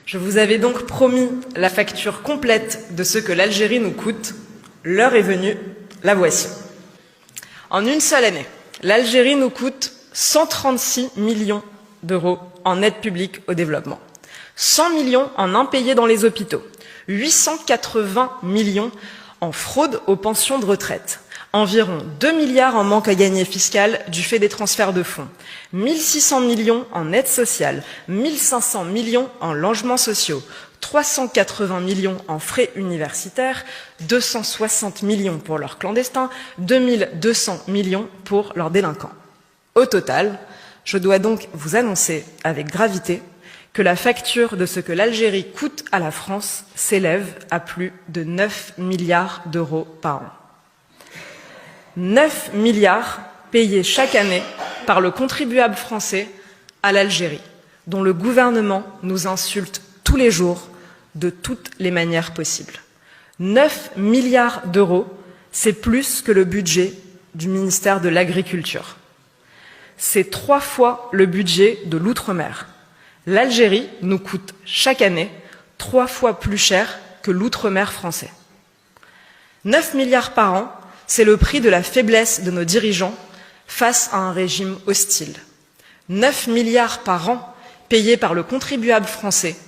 Je vous avais donc promis la facture complète de ce que l'Algérie nous coûte. L'heure est venue, la voici. En une seule année, l'Algérie nous coûte 136 millions d'euros en aide publique au développement, 100 millions en impayés dans les hôpitaux, 880 millions en fraude aux pensions de retraite, environ 2 milliards en manque à gagner fiscal du fait des transferts de fonds, 1600 millions en aide sociale, 1500 millions en logements sociaux, 380 millions en frais universitaires, 260 millions pour leurs clandestins, 2200 millions pour leurs délinquants. Au total, je dois donc vous annoncer avec gravité que la facture de ce que l'Algérie coûte à la France s'élève à plus de 9 milliards d'euros par an. 9 milliards payés chaque année par le contribuable français à l'Algérie, dont le gouvernement nous insulte tous les jours de toutes les manières possibles. 9 milliards d'euros, c'est plus que le budget du ministère de l'Agriculture. C'est 3 fois le budget de l'outre-mer. L'Algérie nous coûte chaque année 3 fois plus cher que l'outre-mer français. 9 milliards par an, c'est le prix de la faiblesse de nos dirigeants face à un régime hostile. 9 milliards par an payés par le contribuable français